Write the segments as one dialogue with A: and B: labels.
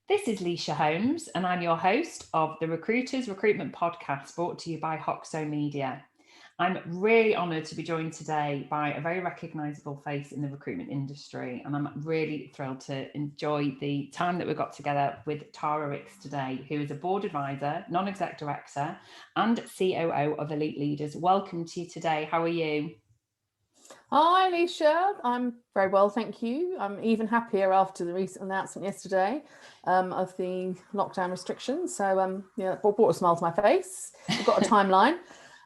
A: This is Leisha Holmes, and I'm your host of the Recruiters Recruitment podcast brought to you by Hoxo Media. I'm really honoured to be joined today by a very recognisable face in the recruitment industry, and I'm really thrilled to enjoy the time that we've got together with Tara Ricks today, who is a board advisor, non-exec director, and COO of Elite Leaders. Welcome to you today. How are you?
B: Hi, Leisha. I'm very well, thank you. I'm even happier after the recent announcement yesterday of the lockdown restrictions. So, it brought a smile to my face. We've got a timeline,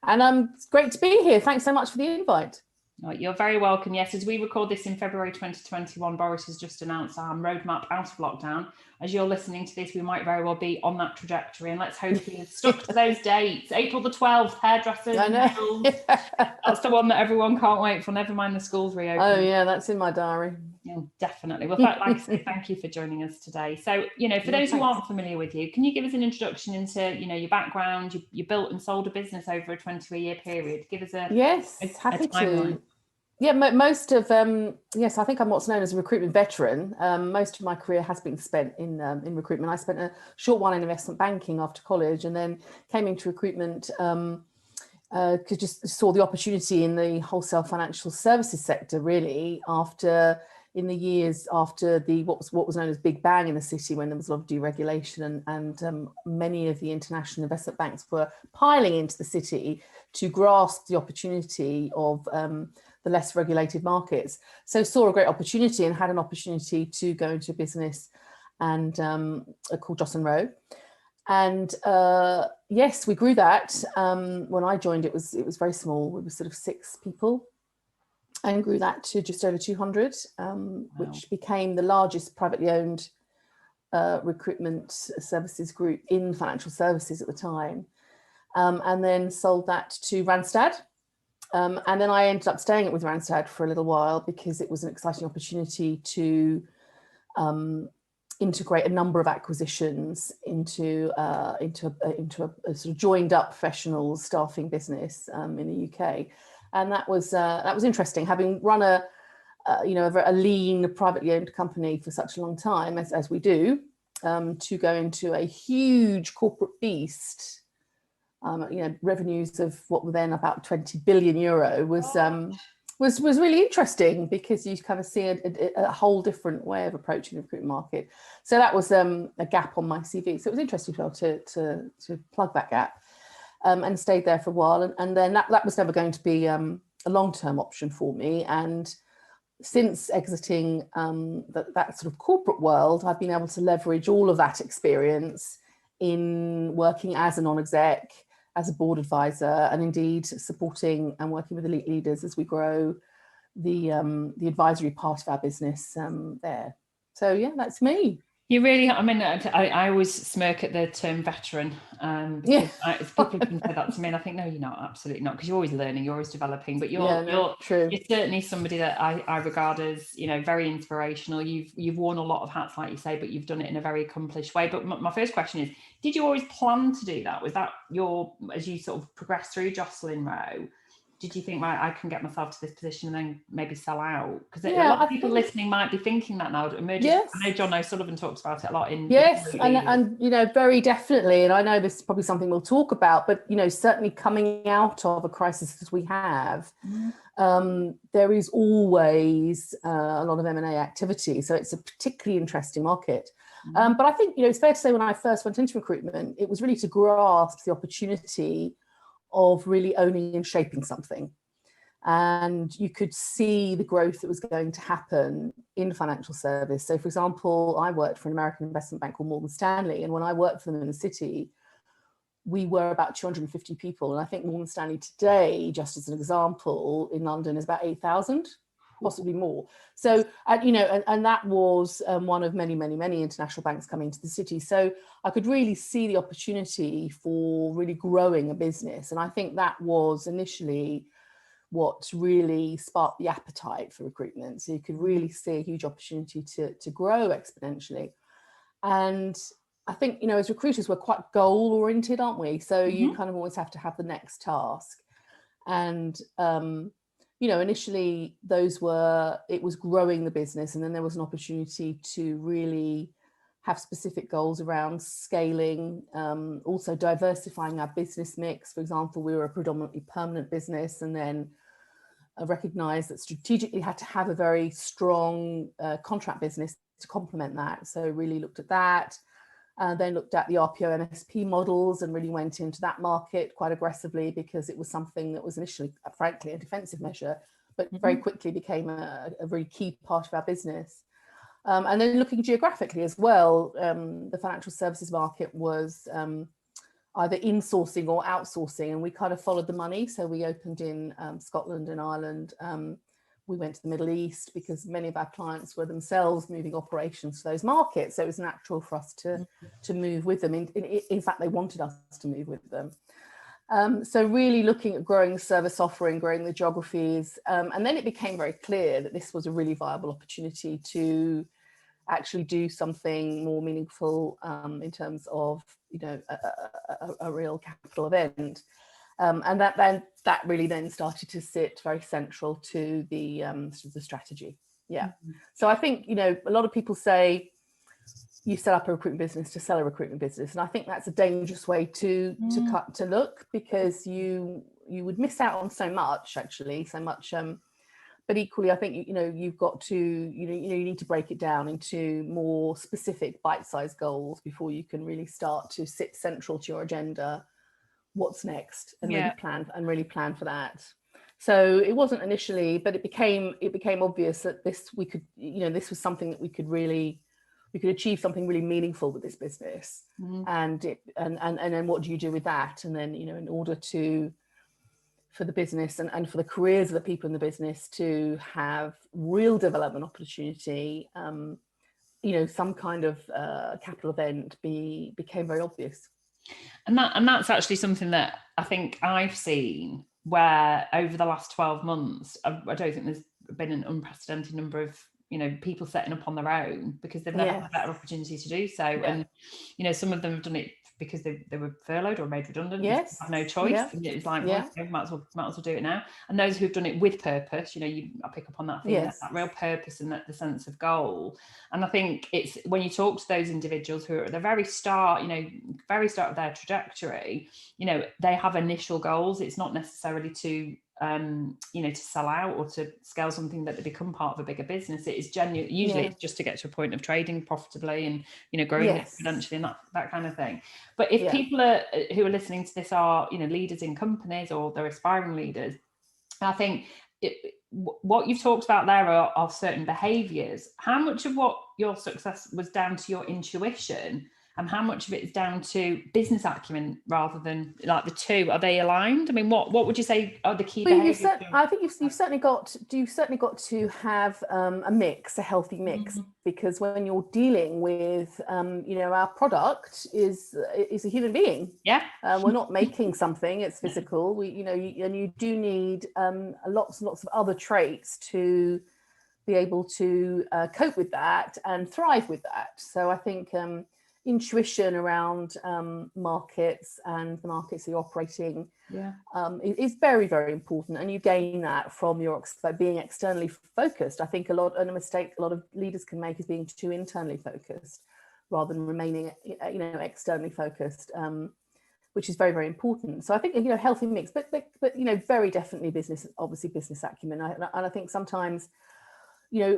B: and it's great to be here. Thanks so much for the invite.
A: Oh, you're very welcome. Yes, as we record this in February 2021, Boris has just announced our roadmap out of lockdown. As you're listening to this, we might very well be on that trajectory, and let's hope we've stuck to those dates. April the 12th, hairdressers.
B: I know.
A: That's the one that everyone can't wait for, never mind the schools reopening.
B: Oh yeah, that's in my diary.
A: Yeah, definitely. Well, like I say, thank you for joining us today. So, for those who aren't familiar with you, can you give us an introduction into, your background? You built and sold a business over a 20-year period. Give us a
B: happy
A: timeline.
B: to. Yeah, most of yes, I think I'm what's known as a recruitment veteran. Most of my career has been spent in recruitment. I spent a short while in investment banking after college, and then came into recruitment because just saw the opportunity in the wholesale financial services sector. Really, in the years after the what was known as Big Bang in the city, when there was a lot of deregulation and many of the international investment banks were piling into the city to grasp the opportunity of the less regulated markets. So saw a great opportunity and had an opportunity to go into a business and called Johnson Rowe. And yes, we grew that. When I joined, it was very small. We were sort of 6 people, and grew that to just over 200,
A: Wow.
B: which became the largest privately owned recruitment services group in financial services at the time. And then sold that to Randstad. And then I ended up staying with Randstad for a little while because it was an exciting opportunity to integrate a number of acquisitions into a sort of joined up professional staffing business in the UK, and that was interesting. Having run a lean privately owned company for such a long time as we do, to go into a huge corporate beast. Revenues of what were then about 20 billion euro was really interesting because you kind of see a whole different way of approaching the recruitment market. So that was a gap on my CV. So it was interesting to plug that gap, and stayed there for a while. And then that was never going to be a long-term option for me. And since exiting that sort of corporate world, I've been able to leverage all of that experience in working as a non-exec, as a board advisor, and indeed supporting and working with Elite Leaders as we grow the advisory part of our business there. So yeah, that's me.
A: You really, I always smirk at the term veteran, because people have said that to me, and I think, no, you're not, absolutely not, because you're always learning, you're always developing, but you're certainly somebody that I regard as, very inspirational. You've worn a lot of hats, like you say, but you've done it in a very accomplished way. But my first question is, did you always plan to do that? Was that as you sort of progressed through Jocelyn Rowe, did you think, right, I can get myself to this position and then maybe sell out? Because a lot of people listening might be thinking that now. Yes. I know John O'Sullivan talks about it a lot in.
B: Yes, and very definitely. And I know this is probably something we'll talk about, but certainly coming out of a crisis as we have, there is always a lot of M&A activity. So it's a particularly interesting market. But I think it's fair to say when I first went into recruitment, it was really to grasp the opportunity of really owning and shaping something. And you could see the growth that was going to happen in financial service. So for example, I worked for an American investment bank called Morgan Stanley, and when I worked for them in the city, we were about 250 people. And I think Morgan Stanley today, just as an example, in London is about 8,000, possibly more. So, and that was one of many, many, many international banks coming to the city. So I could really see the opportunity for really growing a business. And I think that was initially what really sparked the appetite for recruitment. So you could really see a huge opportunity to grow exponentially. And I think, as recruiters, we're quite goal oriented, aren't we? So you kind of always have to have the next task. And, initially it was growing the business, and then there was an opportunity to really have specific goals around scaling, also diversifying our business mix. For example, we were a predominantly permanent business, and then recognized that strategically had to have a very strong contract business to complement that. So really looked at that, then looked at the RPO MSP models and really went into that market quite aggressively, because it was something that was initially, frankly, a defensive measure, but very quickly became a very key part of our business. And then looking geographically as well, the financial services market was either insourcing or outsourcing, and we kind of followed the money. So we opened in Scotland and Ireland. We went to the Middle East because many of our clients were themselves moving operations to those markets. So it was natural for us to move with them. In fact, they wanted us to move with them. So really looking at growing the service offering, growing the geographies. And then it became very clear that this was a really viable opportunity to actually do something more meaningful in terms of, a real capital event. And that really then started to sit very central to the strategy. Yeah. So I think, a lot of people say you set up a recruitment business to sell a recruitment business. And I think that's a dangerous way to look, because you would miss out on so much, but equally, I think, you've got to, you need to break it down into more specific bite-sized goals before you can really start to sit central to your agenda. What's next, and really plan for that. So it wasn't initially, but it became obvious that this was something that we could achieve something really meaningful with this business. And then what do you do with that? And then, in order for the business and for the careers of the people in the business to have real development opportunity, some kind of capital event became very obvious.
A: And that's actually something that I think I've seen, where over the last 12 months, I don't think there's been an unprecedented number of people setting up on their own, because they've never had a better opportunity to do so. And some of them have done it because they were furloughed or made redundant.
B: Yes.
A: Have no choice. And it was like, well, might as well do it now. And those who've done it with purpose, I pick up on that thing, that real purpose and the sense of goal. And I think it's when you talk to those individuals who are at the very start of their trajectory, they have initial goals. It's not necessarily to sell out or to scale something that they become part of a bigger business. It is genuine. Usually it's just to get to a point of trading profitably and growing exponentially and that kind of thing. But if people who are listening to this are leaders in companies, or they're aspiring leaders, I think what you've talked about there are certain behaviours. How much of what your success was down to your intuition, and how much of it is down to business acumen rather than like the two? Are they aligned? I mean, what would you say are the key behaviours?
B: I think you've certainly got to have a healthy mix, because when you're dealing with, our product is a human being.
A: Yeah.
B: We're not making something; it's physical. And you do need lots and lots of other traits to be able to cope with that and thrive with that. So I think intuition around markets and the markets that you're operating is very, very important, and you gain that from your being externally focused. I think a mistake a lot of leaders can make is being too internally focused rather than remaining externally focused, which is very, very important. So I think healthy mix, but very definitely business acumen. And I think sometimes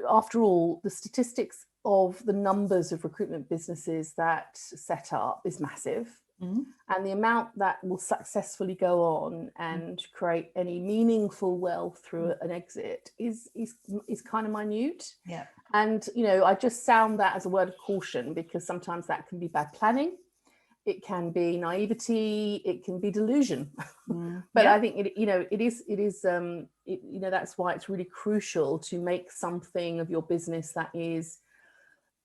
B: after all, the statistics of the numbers of recruitment businesses that set up is massive. And the amount that will successfully go on and create any meaningful wealth through an exit is kind of minute.
A: Yeah.
B: And I just sound that as a word of caution, because sometimes that can be bad planning, it can be naivety, it can be delusion. But I think it is that's why it's really crucial to make something of your business that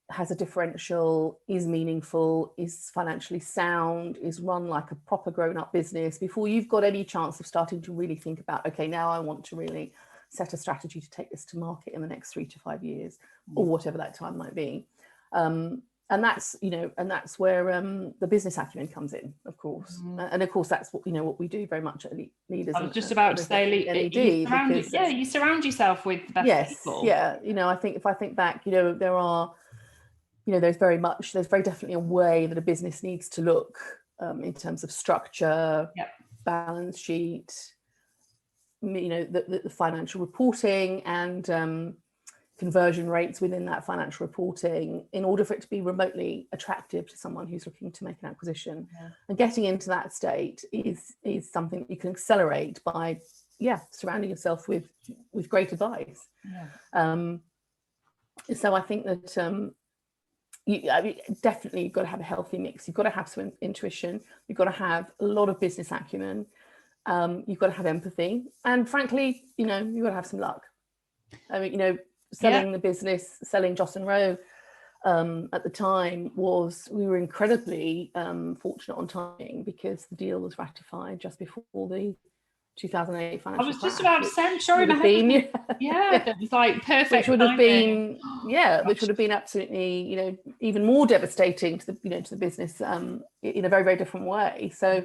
B: has a differential, is meaningful, is financially sound, is run like a proper grown-up business, before you've got any chance of starting to really think about, okay, now I want to really set a strategy to take this to market in the next 3 to 5 years, or whatever that time might be. And that's where the business acumen comes in, of course. And of course, that's what we do very much at Elite Leaders.
A: I was just about to say, NED, you surround yourself with the best people.
B: Yeah. I think if I think back, there are there's very definitely a way that a business needs to look in terms of structure, balance sheet, the financial reporting and conversion rates within that financial reporting, in order for it to be remotely attractive to someone who's looking to make an acquisition. And getting into that state is something that you can accelerate by surrounding yourself with great advice. So I think that definitely you've got to have a healthy mix. You've got to have some intuition, you've got to have a lot of business acumen, you've got to have empathy, and frankly, you've got to have some luck. I mean, selling the business, selling Joss and Rowe at the time, we were incredibly fortunate on timing, because the deal was ratified just before the 2008 financial
A: I was
B: crash,
A: just about to say, I'm sorry, it was like perfect.
B: Which would have been, which would have been absolutely, even more devastating to the business in a very, very different way. So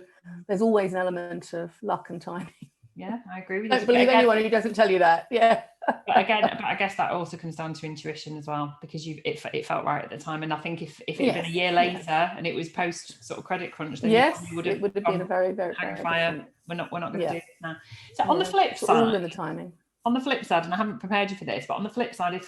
B: there's always an element of luck and timing.
A: Yeah, I agree with you.
B: Don't believe anyone who doesn't tell you that.
A: But I guess that also comes down to intuition as well, because it felt right at the time. And I think if it had been a year later and it was post sort of credit crunch, then
B: it would have been a very, very, very
A: different. We're not going to do this now. So on the flip side,
B: all in the timing.
A: On the flip side, and I haven't prepared you for this, but on the flip side,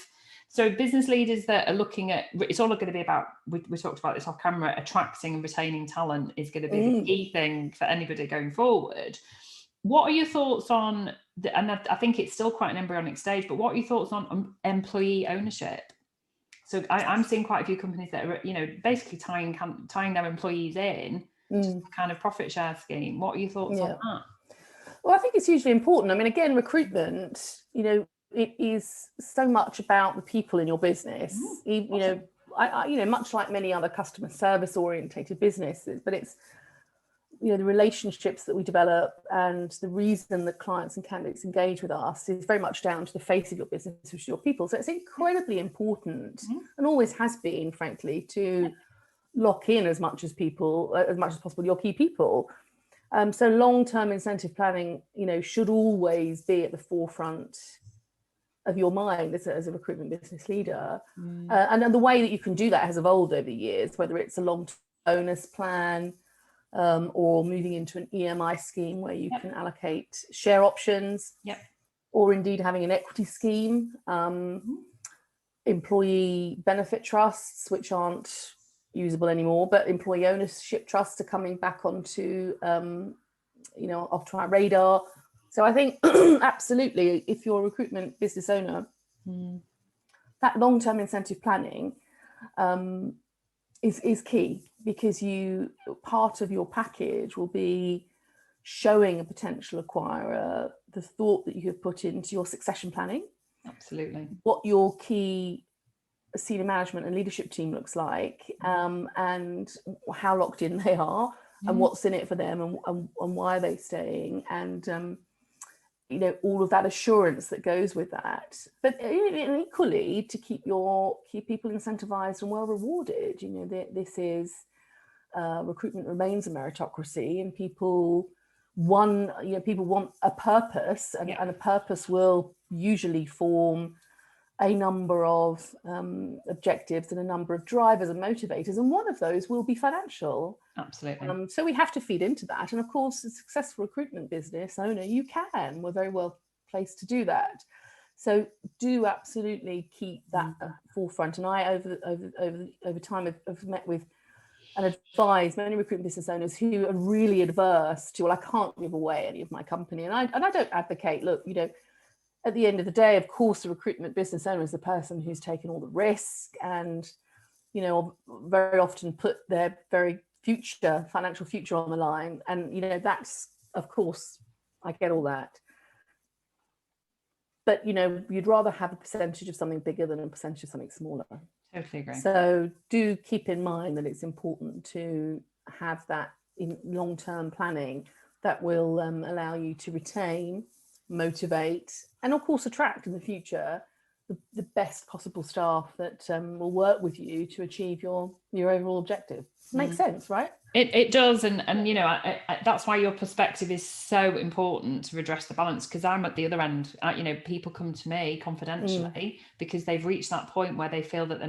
A: business leaders that are looking at, it's all going to be about, we talked about this off camera, attracting and retaining talent is going to be the key thing for anybody going forward. What are your thoughts on, and I think it's still quite an embryonic stage, but what are your thoughts on employee ownership? So I'm seeing quite a few companies that are, basically tying their employees in to a kind of profit share scheme. What are your thoughts on that?
B: Well, I think it's hugely important. I mean, again, recruitment, it is so much about the people in your business. Much like many other customer service orientated businesses, but it's, the relationships that we develop and the reason that clients and candidates engage with us is very much down to the face of your business, which is your people. So it's incredibly important, and always has been, frankly, to lock in as much as possible your key people. So long-term incentive planning, should always be at the forefront of your mind as a recruitment business leader. And then the way that you can do that has evolved over the years, whether it's a long-term bonus plan, or moving into an EMI scheme where you can allocate share options, or indeed having an equity scheme, employee benefit trusts, which aren't usable anymore, but employee ownership trusts are coming back onto, onto our radar. So I think absolutely, if you're a recruitment business owner, that long-term incentive planning is key, because part of your package will be showing a potential acquirer the thought that you have put into your succession planning.
A: Absolutely.
B: What your key senior management and leadership team looks like, and how locked in they are, and what's in it for them, and why are they staying, and all of that assurance that goes with that. But equally, to keep people incentivized and well rewarded. This is recruitment remains a meritocracy, and people want a purpose, and a purpose will usually form a number of objectives and a number of drivers and motivators, and one of those will be financial.
A: Absolutely.
B: So we have to feed into that, and of course, as a successful recruitment business owner, we're very well placed to do that. So do absolutely keep that forefront. And I, over time, have met with and advised many recruitment business owners who are really adverse to, I can't give away any of my company, and I don't advocate. Look, at the end of the day, of course, the recruitment business owner is the person who's taken all the risk and, very often put their very financial future on the line. And, that's, of course, I get all that. But, you'd rather have a percentage of something bigger than a percentage of something smaller.
A: Totally agree.
B: So do keep in mind that it's important to have that in long-term planning that will allow you to retain, motivate, and of course attract in the future the best possible staff that will work with you to achieve your overall objective. Makes sense, right?
A: It does, and that's why your perspective is so important to redress the balance, because I'm at the other end. People come to me confidentially because they've reached that point where they feel that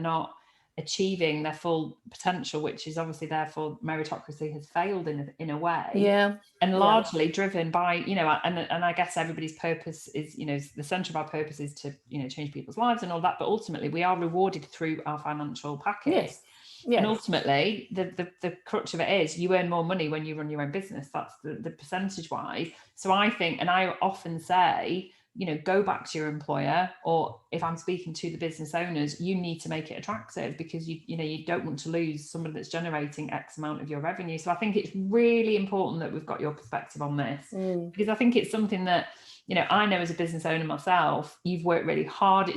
A: achieving their full potential, which is obviously therefore meritocracy has failed in a way.
B: Yeah.
A: And largely driven by, you know, and I guess everybody's purpose is, you know, the center of our purpose is to, you know, change people's lives and all that, but ultimately we are rewarded through our financial package.
B: Yes. Yes.
A: And ultimately the crux of it is you earn more money when you run your own business. That's the percentage wise. So I think, and I often say, you know, go back to your employer, or if I'm speaking to the business owners, you need to make it attractive, because you know, you don't want to lose somebody that's generating X amount of your revenue. So I think it's really important that we've got your perspective on this, because I think it's something that, you know, I know as a business owner myself, you've worked really hard.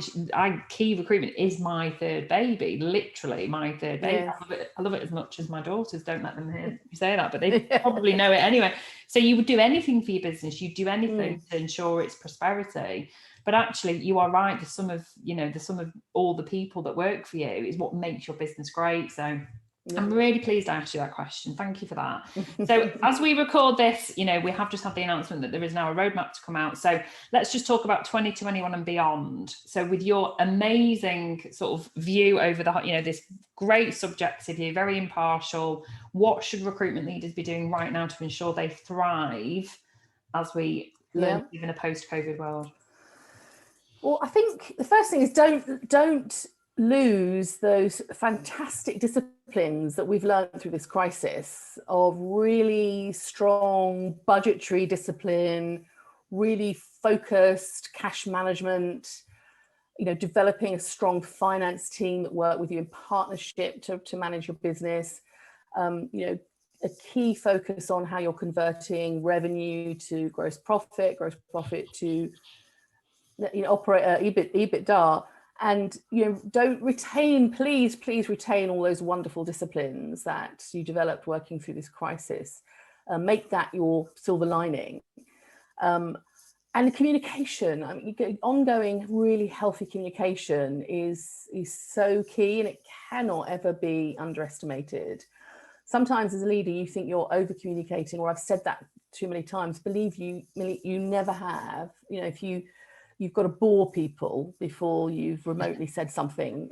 A: Key Recruitment is my third baby, literally my third baby. Yes. I love it as much as my daughters. Don't let them hear you say that, but they probably know it anyway. So you would do anything for your business. You'd do anything to ensure its prosperity. But actually, you are right. The sum of all the people that work for you is what makes your business great. So I'm really pleased I asked you that question. Thank you for that. So as we record this, you know, we have just had the announcement that there is now a roadmap to come out. So let's just talk about 2021 and beyond. So with your amazing sort of view over the, you know, this great subjective view, very impartial, what should recruitment leaders be doing right now to ensure they thrive as we learn in a post-COVID world?
B: Well, I think the first thing is don't lose those fantastic disciplines that we've learned through this crisis, of really strong budgetary discipline, really focused cash management, you know, developing a strong finance team that work with you in partnership to manage your business, you know, a key focus on how you're converting revenue to gross profit to, you know, EBITDA. And, you know, please retain all those wonderful disciplines that you developed working through this crisis. Make that your silver lining. And communication, I mean, ongoing, really healthy communication is so key, and it cannot ever be underestimated. Sometimes as a leader, you think you're over communicating, or I've said that too many times. Believe you never have. You know, if you've got to bore people before you've remotely said something.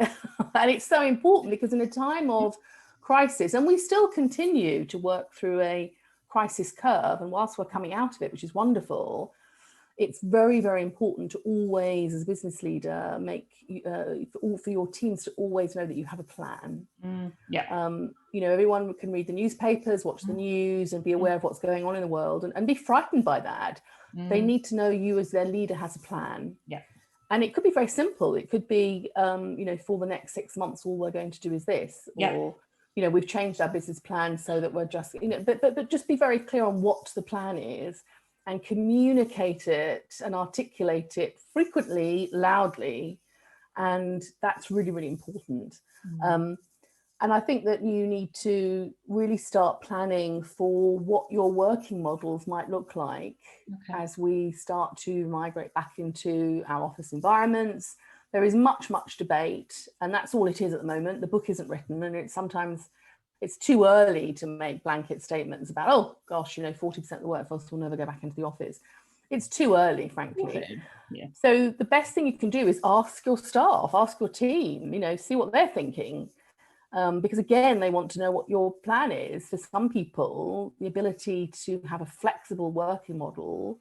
B: And it's so important, because in a time of crisis, and we still continue to work through a crisis curve, and whilst we're coming out of it, which is wonderful, it's very, very important to always, as a business leader, make for your teams to always know that you have a plan. You know, everyone can read the newspapers, watch the news, and be aware of what's going on in the world, and be frightened by that. They need to know you as their leader has a plan. And it could be very simple. It could be, you know, for the next 6 months, all we're going to do is this, or, you know, we've changed our business plan so that we're just, you know, but just be very clear on what the plan is, and communicate it and articulate it frequently, loudly. And that's really, really important. And I think that you need to really start planning for what your working models might look like as we start to migrate back into our office environments. There is much debate, and that's all it is at the moment. The book isn't written, and sometimes it's too early to make blanket statements about, oh gosh, you know, 40% of the workforce will never go back into the office. It's too early, frankly. So the best thing you can do is ask your staff, ask your team, you know, see what they're thinking. Because again, they want to know what your plan is. For some people, the ability to have a flexible working model,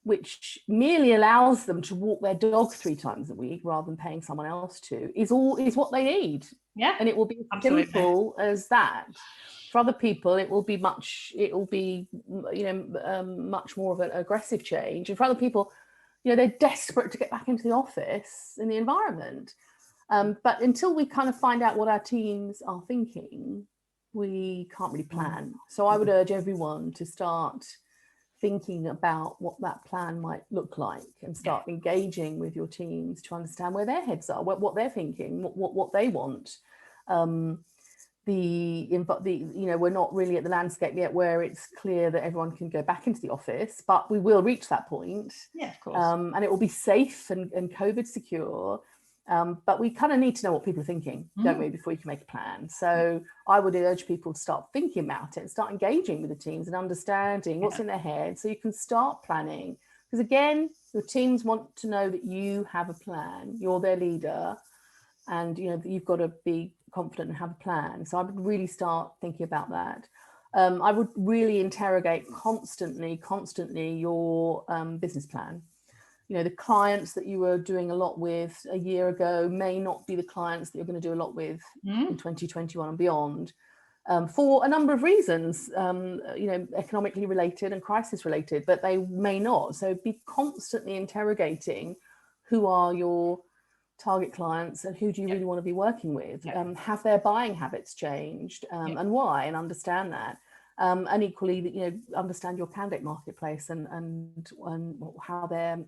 B: which merely allows them to walk their dog 3 times a week rather than paying someone else to, is what they need. And it will be as simple as that. For other people, it will be much more of an aggressive change. And for other people, you know, they're desperate to get back into the office and the environment. But until we kind of find out what our teams are thinking, we can't really plan. So I would urge everyone to start thinking about what that plan might look like, and start engaging with your teams to understand where their heads are, what they're thinking, what they want. You know, we're not really at the landscape yet where it's clear that everyone can go back into the office, but we will reach that point.
A: Of course.
B: And it will be safe and COVID secure. But we kind of need to know what people are thinking, don't we, before you can make a plan. So I would urge people to start thinking about it, start engaging with the teams and understanding what's in their head, so you can start planning. Because again, your teams want to know that you have a plan, you're their leader, and you know, you've got to be confident and have a plan. So I would really start thinking about that. I would really interrogate constantly your business plan. You know, the clients that you were doing a lot with a year ago may not be the clients that you're going to do a lot with in 2021 and beyond, for a number of reasons, you know, economically related and crisis related, but they may not. So be constantly interrogating who are your target clients and who do you really want to be working with. Have their buying habits changed, and why, and understand that. And equally, you know, understand your candidate marketplace and how their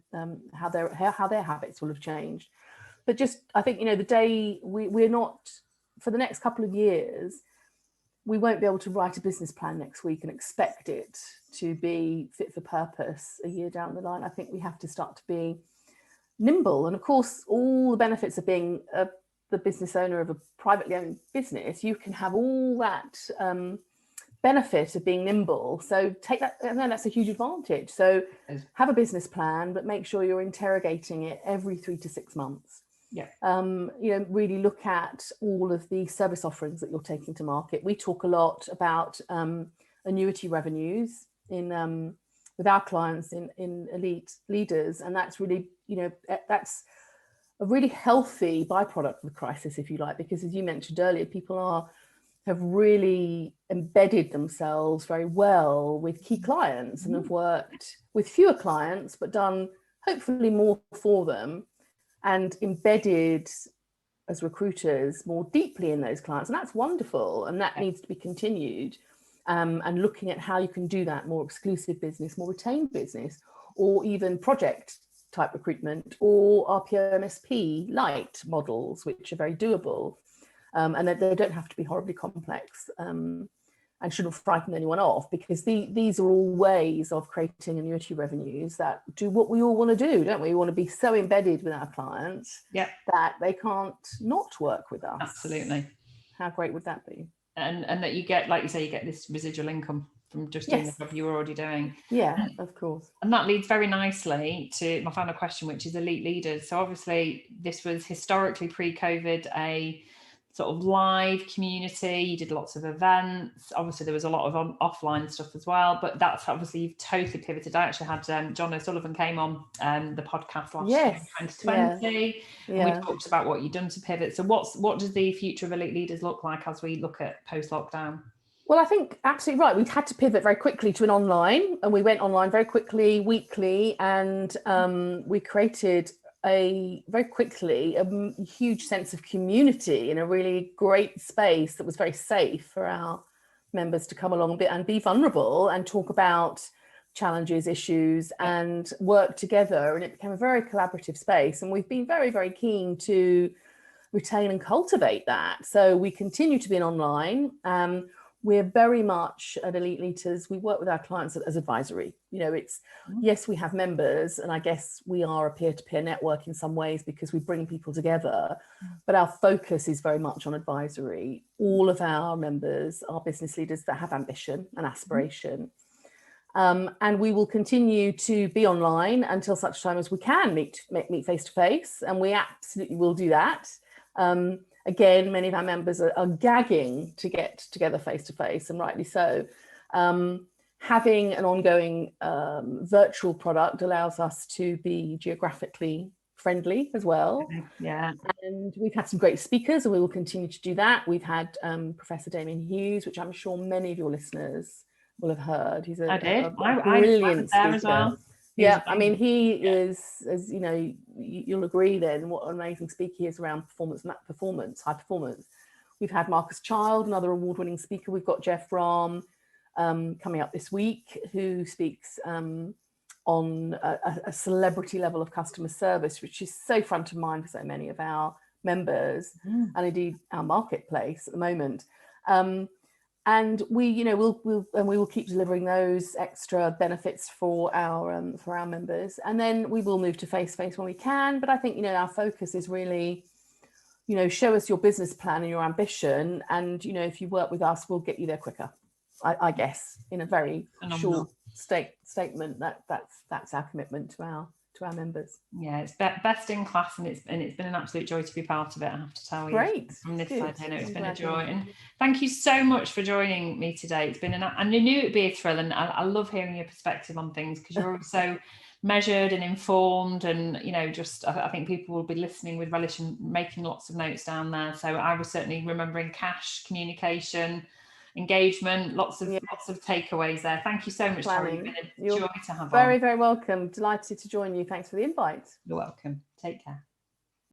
B: habits will have changed. But just, I think, you know, the day we're not, for the next couple of years, we won't be able to write a business plan next week and expect it to be fit for purpose a year down the line. I think we have to start to be nimble. And of course, all the benefits of being the business owner of a privately owned business, you can have all that benefit of being nimble. So take that, and that's a huge advantage. So have a business plan, but make sure you're interrogating it every 3 to 6 months. You know, really look at all of the service offerings that you're taking to market. We talk a lot about annuity revenues with our clients in Elite Leaders, and that's really, you know, that's a really healthy byproduct of the crisis, if you like, because as you mentioned earlier, people have really embedded themselves very well with key clients and have worked with fewer clients, but done hopefully more for them, and embedded as recruiters more deeply in those clients. And that's wonderful. And that needs to be continued. And looking at how you can do that, more exclusive business, more retained business, or even project type recruitment, or RPO MSP light models, which are very doable. And that they don't have to be horribly complex, and shouldn't frighten anyone off, because these are all ways of creating annuity revenues that do what we all want to do, don't we? We want to be so embedded with our clients that they can't not work with us.
A: Absolutely.
B: How great would that be?
A: And that you get, like you say, you get this residual income from just doing the job you were already doing.
B: Yeah, of course.
A: And that leads very nicely to my final question, which is Elite Leaders. So obviously this was historically pre-COVID a sort of live community. You did lots of events. Obviously there was a lot of offline stuff as well, but that's obviously you've totally pivoted. I actually had John O'Sullivan came on the podcast last year in 2020, and we talked about what you've done to pivot. So what does the future of Elite Leaders look like as we look at post-lockdown?
B: Well, I think absolutely right. We'd had to pivot very quickly to an online, and we went online very quickly, weekly, and we created very quickly a huge sense of community in a really great space that was very safe for our members to come along and be vulnerable and talk about challenges, issues, and work together. And it became a very collaborative space. And we've been very, very keen to retain and cultivate that. So we continue to be online. We're very much at Elite Leaders, we work with our clients as advisory. You know, it's, yes, we have members, and I guess we are a peer-to-peer network in some ways because we bring people together, but our focus is very much on advisory. All of our members are business leaders that have ambition and aspiration. And we will continue to be online until such time as we can meet face-to-face, and we absolutely will do that. Again, many of our members are gagging to get together face-to-face, and rightly so. Having an ongoing virtual product allows us to be geographically friendly as well. And we've had some great speakers, and we will continue to do that. We've had Professor Damien Hughes, which I'm sure many of your listeners will have heard. He's a brilliant speaker as well. I mean, he is, as you know, you'll agree then, what an amazing speaker he is around high performance. We've had Marcus Child, another award-winning speaker. We've got Jeff Rahm coming up this week, who speaks on a celebrity level of customer service, which is so front of mind for so many of our members and indeed our marketplace at the moment. And we, you know, we will keep delivering those extra benefits for our members, and then we will move to face-to-face when we can. But I think, you know, our focus is really, you know, show us your business plan and your ambition, and, you know, if you work with us, we'll get you there quicker. I guess, in a very short statement, that's our commitment to to our members.
A: Yeah, it's best in class, and it's been an absolute joy to be part of it, I have to tell you.
B: Great.
A: From this side, I know it's been a joy. And thank you so much for joining me today. It's been and I knew it'd be a thrill, and I love hearing your perspective on things, because you're so measured and informed, and just I think people will be listening with relish and making lots of notes down there. So I was certainly remembering cash, communication, engagement, lots of takeaways there. Thank you so much, Tori. It's been a joy to have
B: very, very welcome. Delighted to join you. Thanks for the invite.
A: You're welcome. Take care.